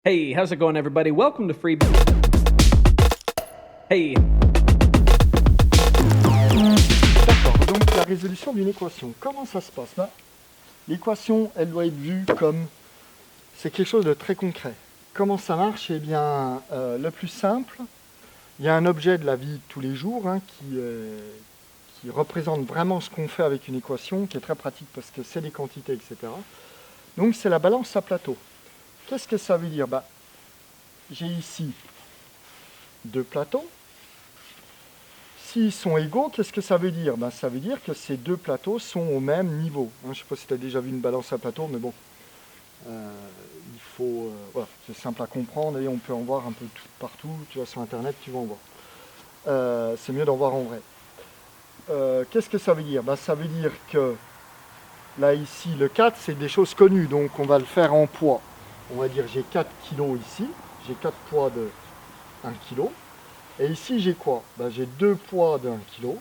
Hey, how's it going, everybody? Welcome to Free. Hey. D'accord, donc la résolution d'une équation, comment ça se passe? L'équation, elle doit être vue comme, c'est quelque chose de très concret. Comment ça marche? Eh bien, le plus simple, il y a un objet de la vie de tous les jours qui représente vraiment ce qu'on fait avec une équation, qui est très pratique parce que c'est des quantités, etc. Donc c'est la balance à plateau. Qu'est-ce que ça veut dire? J'ai ici deux plateaux. S'ils sont égaux, qu'est-ce que ça veut dire? Ça veut dire que ces deux plateaux sont au même niveau. Je ne sais pas si tu as déjà vu une balance à plateau, mais bon, il faut... voilà, c'est simple à comprendre et on peut en voir un peu partout. Tu vas sur Internet, tu vas en voir. C'est mieux d'en voir en vrai. Qu'est-ce que ça veut dire? Ça veut dire que là, ici, le 4, c'est des choses connues, donc on va le faire en poids. On va dire j'ai 4 kg ici, j'ai 4 poids de 1 kg. Et ici, j'ai quoi? J'ai 2 poids de 1 kg.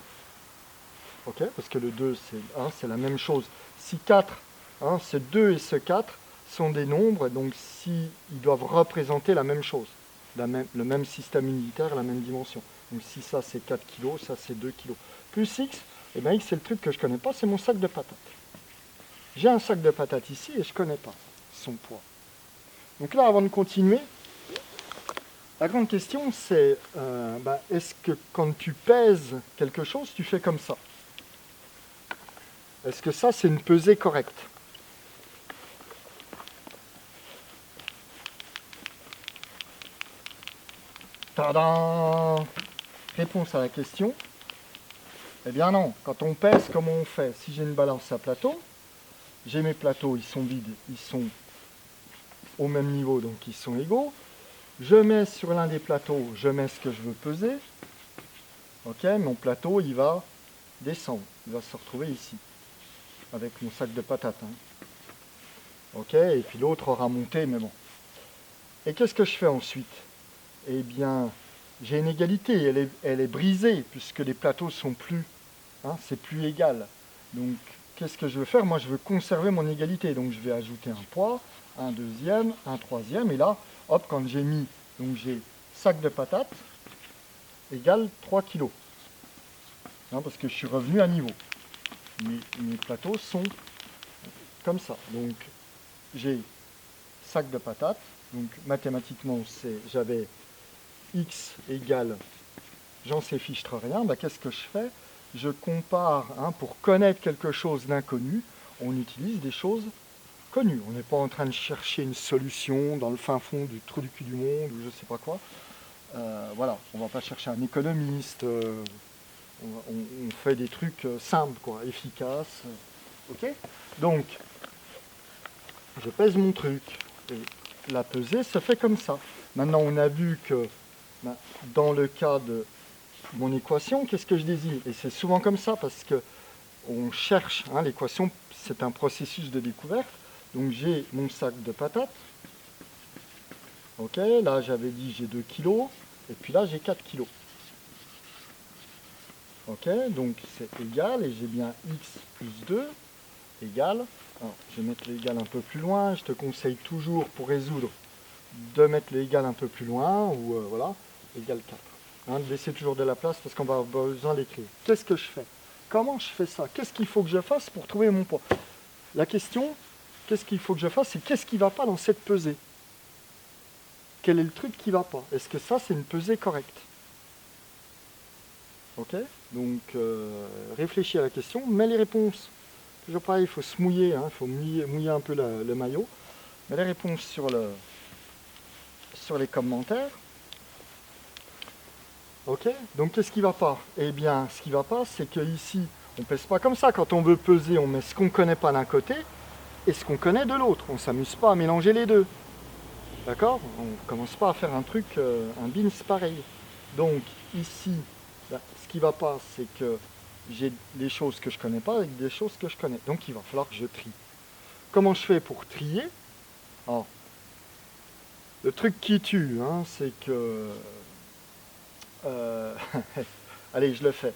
Ok, parce que le 2, c'est la même chose. Si 4, ce 2 et ce 4 sont des nombres, donc si, ils doivent représenter la même chose, le même système unitaire, la même dimension. Donc si ça c'est 4 kg, ça c'est 2 kg. Plus x, et bien x c'est le truc que je ne connais pas, c'est mon sac de patates. J'ai un sac de patates ici et je ne connais pas son poids. Donc là, avant de continuer, la grande question c'est, est-ce que quand tu pèses quelque chose, tu fais comme ça? Est-ce que ça, c'est une pesée correcte? Tadam! Réponse à la question. Eh bien non, quand on pèse, comment on fait? Si j'ai une balance à plateau, j'ai mes plateaux, ils sont vides, ils sont au même niveau, donc ils sont égaux. Je mets sur l'un des plateaux, je mets ce que je veux peser. Ok, mon plateau, il va descendre, il va se retrouver ici, avec mon sac de patates. Ok, et puis l'autre aura monté, mais bon. Et qu'est-ce que je fais ensuite? Eh bien, j'ai une égalité, elle est brisée, puisque les plateaux sont plus, c'est plus égal. Donc, qu'est-ce que je veux faire? Moi, je veux conserver mon égalité, donc je vais ajouter un poids, un deuxième, un troisième, et là, hop, quand j'ai mis, donc j'ai sac de patates égale 3 kg. Parce que je suis revenu à niveau. Mes plateaux sont comme ça. Donc, j'ai sac de patates, donc mathématiquement, j'avais x égale, j'en sais fichtre rien, qu'est-ce que je fais? Je compare, pour connaître quelque chose d'inconnu, on utilise des choses connues. On n'est pas en train de chercher une solution dans le fin fond du trou du cul du monde, ou je sais pas quoi. Voilà, on ne va pas chercher un économiste, on fait des trucs simples, quoi, efficaces. Ok? Donc, je pèse mon truc, et la pesée se fait comme ça. Maintenant, on a vu que dans le cas de mon équation, qu'est-ce que je désigne? Et c'est souvent comme ça parce que on cherche, l'équation, c'est un processus de découverte. Donc j'ai mon sac de patates. Ok, là j'avais dit j'ai 2 kg, et puis là j'ai 4 kg. Ok, donc c'est égal, et j'ai bien x plus 2 égale. Alors, je vais mettre l'égal un peu plus loin. Je te conseille toujours pour résoudre de mettre l'égal un peu plus loin, ou voilà, égal 4. De laisser toujours de la place parce qu'on va avoir besoin d'écrire. Qu'est-ce que je fais? Comment je fais ça? Qu'est-ce qu'il faut que je fasse pour trouver mon poids? La question, qu'est-ce qu'il faut que je fasse, c'est qu'est-ce qui ne va pas dans cette pesée? Quel est le truc qui ne va pas? Est-ce que ça, c'est une pesée correcte? Ok? Donc, réfléchis à la question, mets les réponses. Toujours pareil, il faut se mouiller, il faut mouiller un peu le maillot. Mets les réponses sur les commentaires. Ok, donc qu'est-ce qui ne va pas? Eh bien, ce qui ne va pas, c'est que ici, on ne pèse pas comme ça. Quand on veut peser, on met ce qu'on ne connaît pas d'un côté et ce qu'on connaît de l'autre. On ne s'amuse pas à mélanger les deux. D'accord? On ne commence pas à faire un truc, un bins pareil. Donc, ici, ce qui ne va pas, c'est que j'ai des choses que je ne connais pas avec des choses que je connais. Donc, il va falloir que je trie. Comment je fais pour trier? Alors, le truc qui tue, c'est que... allez, je le fais.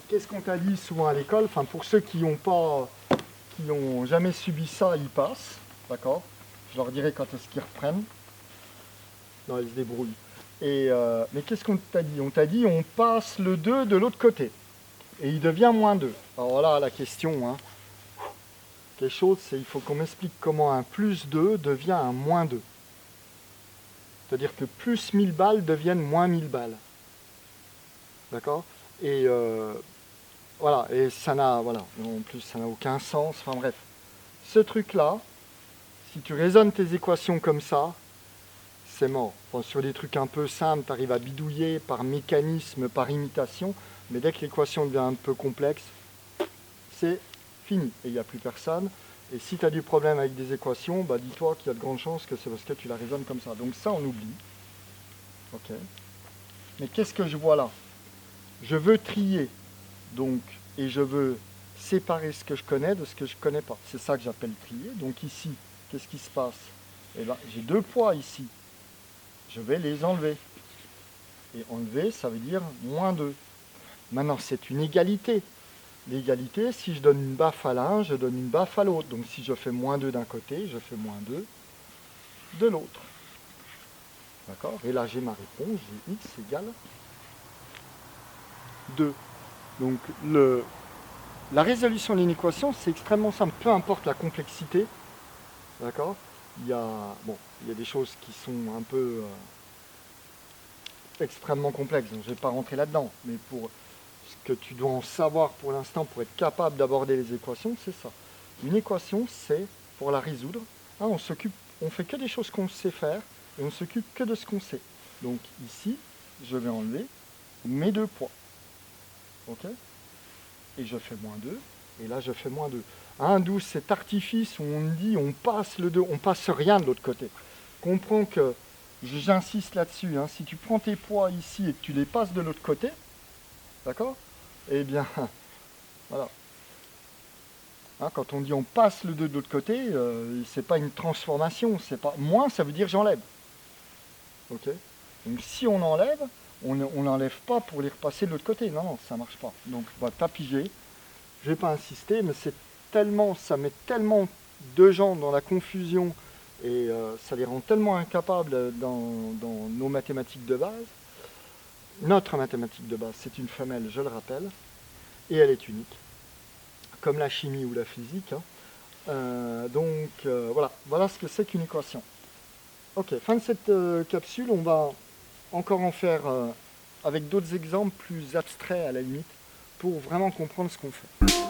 Qu'est-ce qu'on t'a dit souvent à l'école? Enfin, pour ceux qui n'ont jamais subi ça, ils passent. D'accord? Je leur dirai quand est-ce qu'ils reprennent. Non, ils se débrouillent. Mais qu'est-ce qu'on t'a dit? On t'a dit on passe le 2 de l'autre côté. Et il devient moins 2. Alors voilà la question. Hein. Quelque chose, c'est il faut qu'on m'explique comment un plus 2 devient un moins 2. C'est-à-dire que plus 1000 balles deviennent moins 1000 balles. D'accord? Et voilà, et ça n'a en plus ça n'a aucun sens. Enfin bref. Ce truc-là, si tu raisonnes tes équations comme ça, c'est mort. Enfin, sur des trucs un peu simples, tu arrives à bidouiller par mécanisme, par imitation, mais dès que l'équation devient un peu complexe, c'est fini. Et il n'y a plus personne. Et si tu as du problème avec des équations, bah dis-toi qu'il y a de grandes chances que c'est parce que tu la raisonnes comme ça. Donc ça, on oublie. Ok. Mais qu'est-ce que je vois là? Je veux trier, donc, et je veux séparer ce que je connais de ce que je ne connais pas. C'est ça que j'appelle trier. Donc ici, qu'est-ce qui se passe? Eh bien, j'ai 2 poids ici. Je vais les enlever. Et enlever, ça veut dire moins 2. Maintenant, c'est une égalité. L'égalité, si je donne une baffe à l'un, je donne une baffe à l'autre. Donc si je fais moins 2 d'un côté, je fais moins 2 de l'autre. D'accord? Et là, j'ai ma réponse, j'ai x égale 2. Donc la résolution d'une équation, c'est extrêmement simple, peu importe la complexité. D'accord? Il y a des choses qui sont un peu extrêmement complexes, donc je ne vais pas rentrer là-dedans. Mais pour ce que tu dois en savoir pour l'instant pour être capable d'aborder les équations, c'est ça. Une équation, c'est pour la résoudre. Hein, on fait que des choses qu'on sait faire et on ne s'occupe que de ce qu'on sait. Donc ici, je vais enlever mes 2 poids. Ok? Et je fais moins 2, et là je fais moins 2. Hein, d'où cet artifice où on dit on passe le 2, on passe rien de l'autre côté. Comprends que, j'insiste là-dessus, hein, si tu prends tes poids ici et que tu les passes de l'autre côté, d'accord? Eh bien, voilà. Hein, quand on dit on passe le 2 de l'autre côté, c'est pas une transformation, c'est pas moins, ça veut dire j'enlève. Ok? Donc si on enlève, on n'enlève pas pour les repasser de l'autre côté. Non, non, ça marche pas. Donc bah, t'as pigé. Je vais pas insister, mais ça met tellement de gens dans la confusion et ça les rend tellement incapables dans nos mathématiques de base. Notre mathématique de base, c'est une femelle, je le rappelle, et elle est unique, comme la chimie ou la physique. Hein. Voilà ce que c'est qu'une équation. Ok, fin de cette capsule, on va encore en faire avec d'autres exemples plus abstraits à la limite, pour vraiment comprendre ce qu'on fait.